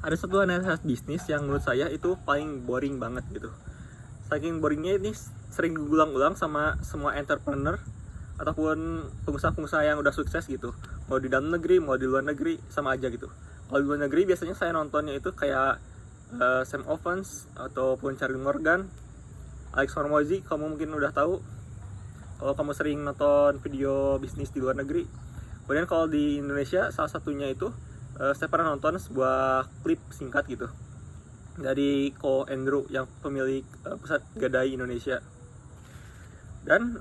ada satu analisis bisnis yang menurut saya itu paling boring banget gitu. Saking boringnya ini sering diulang-ulang sama semua entrepreneur ataupun pengusaha-pengusaha yang udah sukses gitu. Mau di dalam negeri, mau di luar negeri, sama aja gitu. Kalau di luar negeri biasanya saya nontonnya itu kayak Sam Ovens ataupun Charlie Morgan, Alex Hormozi, kamu mungkin udah tahu kalau kamu sering nonton video bisnis di luar negeri. Kemudian kalau di Indonesia salah satunya itu saya pernah nonton sebuah klip singkat gitu dari Ko Andrew yang pemilik Pusat Gadai Indonesia. Dan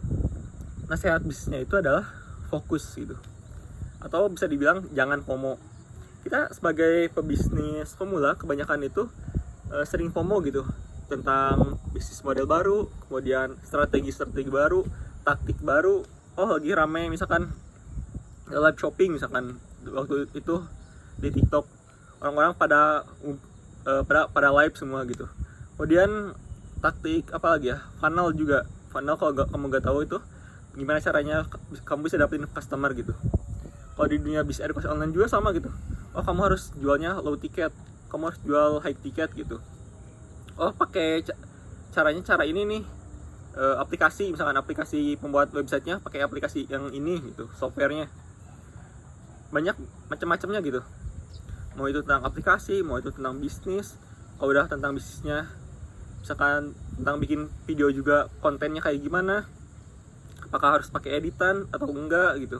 nasihat bisnisnya itu adalah fokus gitu, atau bisa dibilang jangan FOMO. Kita sebagai pebisnis pemula kebanyakan itu sering FOMO gitu tentang bisnis model baru, kemudian strategi baru, taktik baru. Oh lagi rame misalkan live shopping misalkan waktu itu di TikTok, orang-orang pada live semua gitu. Kemudian taktik apa lagi ya, funnel juga. Funnel kalau kamu nggak tahu itu gimana caranya kamu bisa dapetin customer gitu. Kalau di dunia bisnis edukasi online juga sama gitu. Oh kamu harus jualnya low ticket, kamu harus jual high ticket gitu. Oh pakai caranya cara ini nih, aplikasi misalkan aplikasi pembuat websitenya pakai aplikasi yang ini gitu, softwarenya banyak macam-macamnya gitu. Mau itu tentang aplikasi, mau itu tentang bisnis. Kalau udah tentang bisnisnya, misalkan tentang bikin video juga, kontennya kayak gimana, apakah harus pakai editan atau enggak gitu.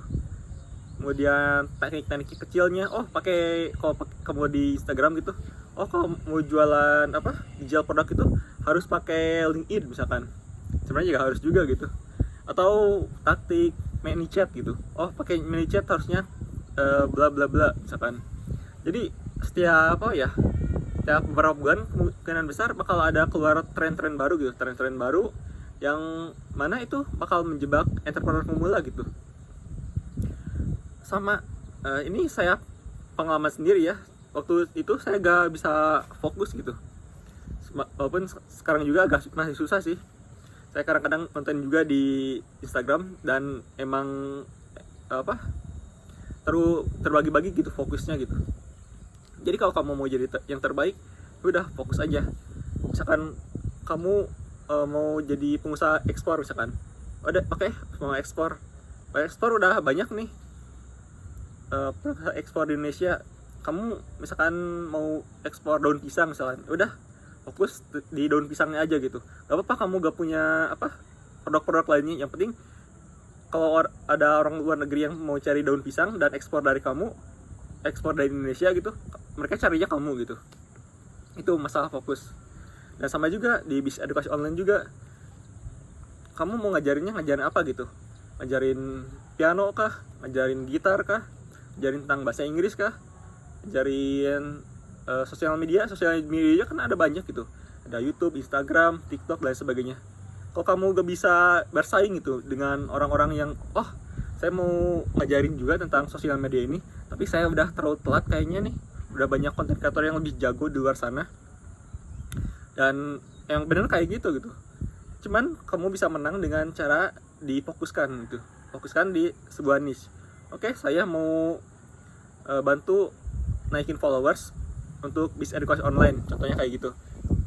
Kemudian teknik-teknik kecilnya, oh pakai kalau kamu di Instagram gitu, oh kalau mau jualan apa digital produk itu harus pakai LinkedIn misalkan. Sebenarnya juga harus juga gitu. Atau taktik ManyChat gitu, oh pakai ManyChat harusnya bla bla bla misalkan. Jadi setiap beberapa bulan kemungkinan besar bakal ada keluar tren-tren baru gitu, tren-tren baru yang mana itu bakal menjebak entrepreneur pemula gitu. Sama ini saya pengalaman sendiri ya, waktu itu saya gak bisa fokus gitu, walaupun sekarang juga agak masih susah sih. Saya kadang-kadang konten juga di Instagram dan emang terbagi-bagi gitu fokusnya gitu. Jadi kalau kamu mau jadi yang terbaik, udah fokus aja. Misalkan kamu mau jadi pengusaha ekspor misalkan, mau ekspor udah banyak nih pengusaha ekspor di Indonesia. Kamu misalkan mau ekspor daun pisang misalkan, udah fokus di daun pisangnya aja gitu. Gak apa-apa kamu gak punya produk-produk lainnya, yang penting kalau ada orang luar negeri yang mau cari daun pisang dan ekspor dari Indonesia gitu, mereka carinya kamu gitu. Itu masalah fokus. Dan sama juga di bisnis edukasi online juga, kamu mau ngajarin apa gitu, ngajarin piano kah, ngajarin gitar kah, ngajarin tentang bahasa Inggris kah, ngajarin sosial media kan ada banyak gitu, ada YouTube, Instagram, TikTok dan sebagainya. Kalau kamu gak bisa bersaing gitu dengan orang-orang yang saya mau ngajarin juga tentang sosial media ini, tapi saya udah terlalu telat kayaknya nih, udah banyak konten kreator yang lebih jago di luar sana, dan yang bener kayak gitu. Cuman kamu bisa menang dengan cara difokuskan gitu, fokuskan di sebuah niche. Oke, saya mau bantu naikin followers untuk bisnis edukasi online, contohnya kayak gitu.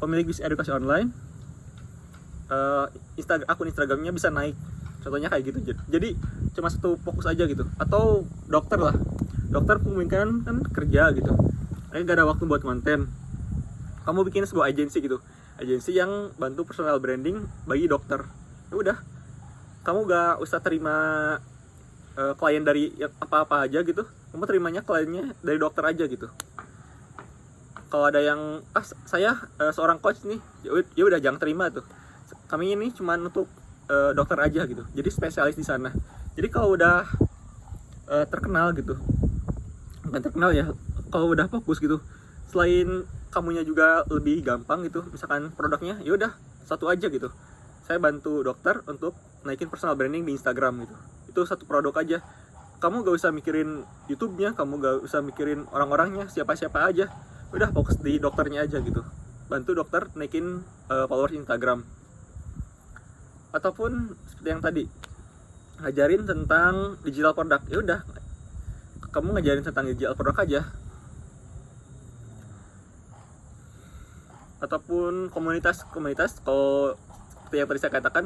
Pemilik bisnis edukasi online, akun Instagramnya bisa naik, contohnya kayak gitu. Jadi cuma satu fokus aja gitu. Atau dokter kemungkinan kan kerja gitu, gak ada waktu buat konten. Kamu bikin sebuah agensi gitu, agensi yang bantu personal branding bagi dokter. Ya udah, kamu gak usah terima klien dari apa-apa aja gitu, kamu terimanya kliennya dari dokter aja gitu. Kalau ada yang saya seorang coach nih, ya udah jangan terima tuh, kami ini cuma untuk dokter aja gitu, jadi spesialis di sana. Jadi kalau udah terkenal gitu, bukan terkenal ya, kalau udah fokus gitu, selain kamunya juga lebih gampang gitu, misalkan produknya ya udah satu aja gitu, saya bantu dokter untuk naikin personal branding di Instagram gitu. Itu satu produk aja, kamu gak usah mikirin YouTube-nya, kamu gak usah mikirin orang-orangnya siapa-siapa aja, udah fokus di dokternya aja gitu, bantu dokter naikin followers Instagram. Ataupun seperti yang tadi, ngajarin tentang digital produk, ya udah kamu ngajarin tentang digital produk aja. ataupun komunitas kalau seperti yang tadi saya katakan,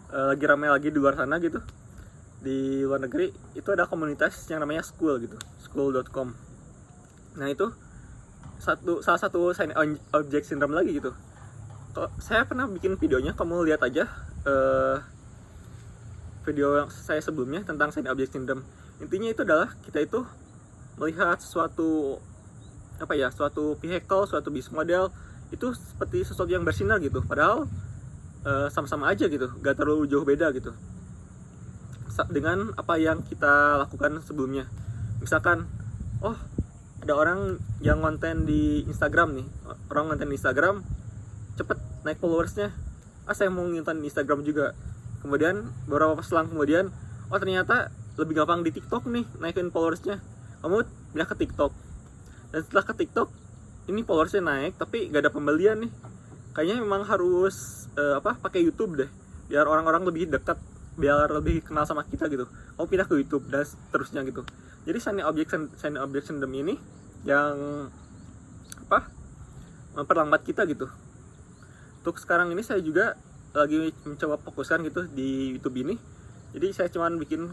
lagi ramai lagi di luar sana gitu, di luar negeri itu ada komunitas yang namanya Skool gitu, skool.com. Nah itu salah satu sign object syndrome lagi gitu. Saya pernah bikin videonya, kamu lihat aja video yang saya sebelumnya tentang sign object syndrome. Intinya itu adalah kita itu melihat suatu vehicle, suatu bisnis model itu seperti sesuatu yang bersinar gitu, padahal sama-sama aja gitu, gak terlalu jauh beda gitu dengan apa yang kita lakukan sebelumnya. Misalkan, oh ada orang yang konten di Instagram nih, orang konten di Instagram cepet naik followersnya, saya mau ngonten di Instagram juga. Kemudian beberapa selang kemudian, oh ternyata lebih gampang di TikTok nih naikin followersnya, kamu pindah ke TikTok. Dan setelah ke TikTok, ini followersnya naik tapi gak ada pembelian nih, kayaknya memang harus pakai YouTube deh, biar orang-orang lebih dekat, biar lebih kenal sama kita gitu, kamu pindah ke YouTube dan seterusnya gitu. Jadi sign object syndrome ini yang memperlambat kita gitu. Untuk sekarang ini saya juga lagi mencoba fokuskan gitu di YouTube ini. Jadi saya cuman bikin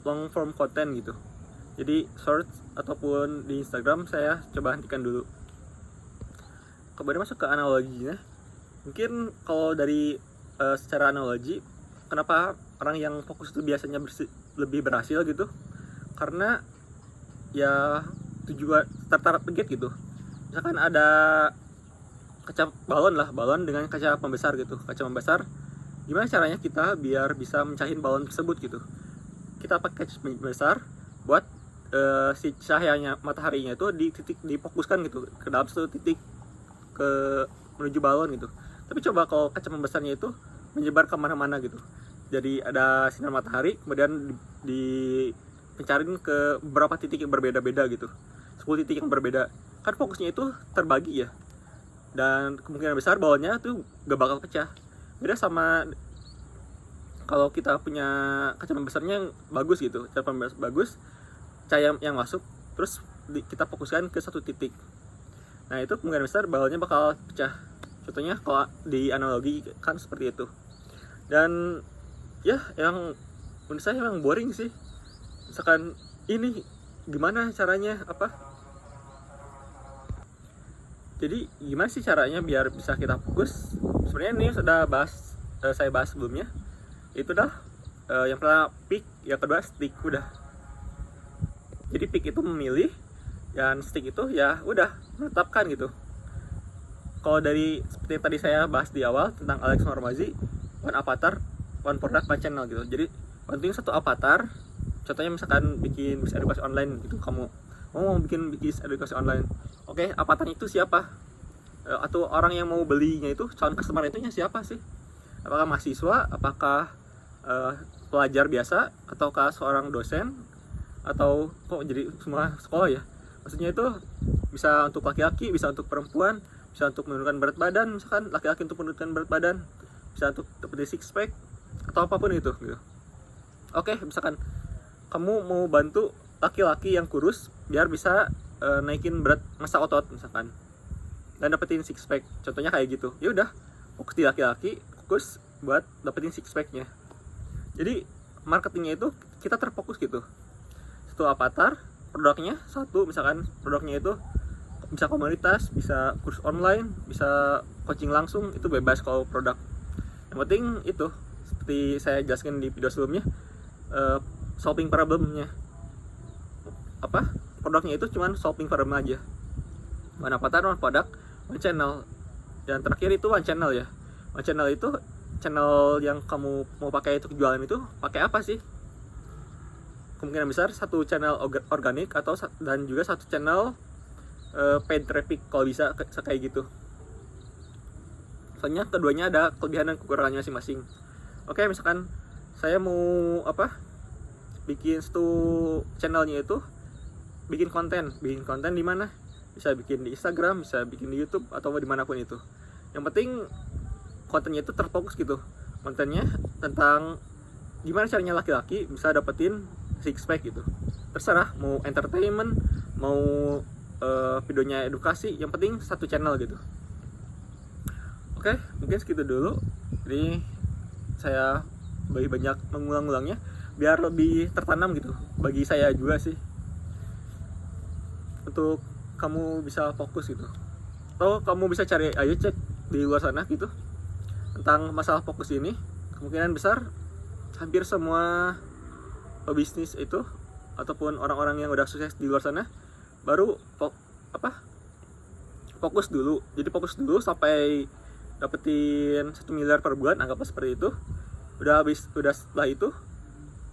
long form content gitu. Jadi short ataupun di Instagram saya coba hentikan dulu. Kemudian masuk ke analoginya. Mungkin kalau dari secara analogi, kenapa orang yang fokus itu biasanya lebih berhasil gitu? Karena ya tujuan target gitu. Misalkan ada kaca balon dengan kaca pembesar gitu. Kaca pembesar, gimana caranya kita biar bisa mencahin balon tersebut gitu? Kita pakai kaca pembesar buat si cahayanya mataharinya itu difokuskan gitu ke dalam satu titik menuju balon gitu. Tapi coba kalau kaca pembesarnya itu menyebar kemana-mana gitu, jadi ada sinar matahari kemudian dipencarin ke beberapa titik yang berbeda-beda gitu, 10 titik yang berbeda, kan fokusnya itu terbagi ya, dan kemungkinan besar balonnya tuh gak bakal pecah. Beda sama kalau kita punya kaca pembesarnya yang bagus gitu, kaca pembesar bagus, cahaya yang masuk terus kita fokuskan ke satu titik, nah itu kemungkinan besar balonnya bakal pecah. Contohnya kalau di analogi kan seperti itu. Dan ya yang menurut saya memang boring sih. Misalkan ini gimana caranya jadi gimana sih caranya biar bisa kita fokus? Sebenarnya ini sudah saya bahas sebelumnya. Itu dah yang pertama pick, yang kedua stick, udah. Jadi pick itu memilih, dan stick itu ya udah menetapkan gitu. Kalau dari seperti yang tadi saya bahas di awal tentang Alex Hormozi, one avatar, one product, one channel gitu. Jadi penting satu avatar. Contohnya misalkan bikin bisnis edukasi online gitu, kamu mau bikin bisnis edukasi online. Oke, avatarnya itu siapa? Atau orang yang mau belinya itu, calon customer itu siapa sih? Apakah mahasiswa? Apakah pelajar biasa? Ataukah seorang dosen? Atau kok jadi semua sekolah ya? Maksudnya itu bisa untuk laki-laki, bisa untuk perempuan, bisa untuk menurunkan berat badan, misalkan laki-laki untuk menurunkan berat badan, bisa untuk dapetin six pack atau apapun itu gitu. Oke, misalkan kamu mau bantu laki-laki yang kurus biar bisa naikin berat massa otot misalkan dan dapetin six pack, contohnya kayak gitu. Ya udah, fokus di laki-laki, fokus buat dapetin six packnya. Jadi marketingnya itu kita terfokus gitu, satu avatar, produknya satu, misalkan produknya itu bisa komunitas, bisa kursus online, bisa coaching langsung, itu bebas kalau produk. Yang penting itu seperti saya jelaskan di video sebelumnya, solving problemnya. Produknya itu cuman solving problem aja. One avatar, one product, one channel. Dan terakhir itu one channel ya. One channel itu channel yang kamu mau pakai untuk jualan itu pakai apa sih? Kemungkinan besar satu channel organik atau dan juga satu channel paid traffic kalau bisa kayak gitu. Soalnya keduanya ada kelebihan dan kekurangannya masing-masing. Oke, misalkan saya mau bikin satu channelnya itu bikin konten di mana? Bisa bikin di Instagram, bisa bikin di YouTube atau dimanapun itu. Yang penting kontennya itu terfokus gitu. Kontennya tentang gimana caranya laki-laki bisa dapetin six pack gitu. Terserah mau entertainment, mau videonya edukasi, yang penting satu channel gitu. Oke, mungkin segitu dulu. Jadi saya lebih banyak mengulang-ulangnya biar lebih tertanam gitu bagi saya juga sih, untuk kamu bisa fokus gitu. Atau kamu bisa cari aja, cek di luar sana gitu tentang masalah fokus ini. Kemungkinan besar hampir semua pebisnis itu ataupun orang-orang yang udah sukses di luar sana baru fokus dulu. Jadi fokus dulu sampai dapetin 1 miliar per bulan, anggaplah seperti itu. Udah setelah itu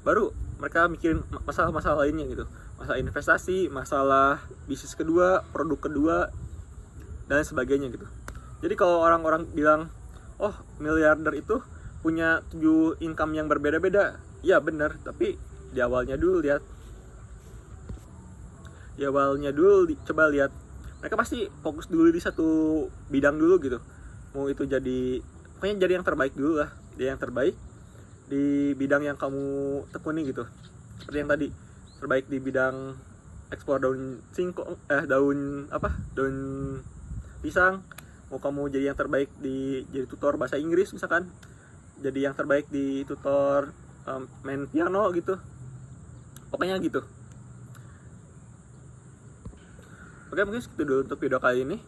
baru mereka mikirin masalah-masalah lainnya gitu, masalah investasi, masalah bisnis kedua, produk kedua, dan sebagainya gitu. Jadi kalau orang-orang bilang, oh miliarder itu punya 7 income yang berbeda-beda, ya benar, tapi di awalnya dulu coba lihat, mereka pasti fokus dulu di satu bidang dulu gitu. Mau itu pokoknya jadi yang terbaik dulu lah, jadi yang terbaik di bidang yang kamu tekuni gitu. Seperti yang tadi, terbaik di bidang ekspor daun singkong, daun pisang. Mau kamu jadi yang terbaik jadi tutor bahasa Inggris misalkan, jadi yang terbaik di tutor main piano gitu, pokoknya gitu. Oke, mungkin segitu dulu untuk video kali ini.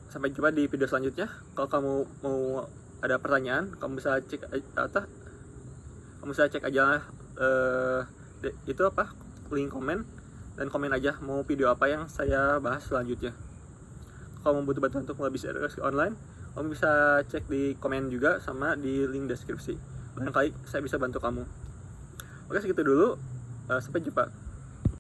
Sampai jumpa di video selanjutnya. Kalau kamu mau ada pertanyaan, kamu bisa cek aja link komen, dan komen aja mau video apa yang saya bahas selanjutnya. Kalau mau butuh bantuan untuk mulai bisnis edukasi online, kamu bisa cek di komen juga sama di link deskripsi. Barangkali saya bisa bantu kamu. Oke, segitu dulu. Sampai jumpa.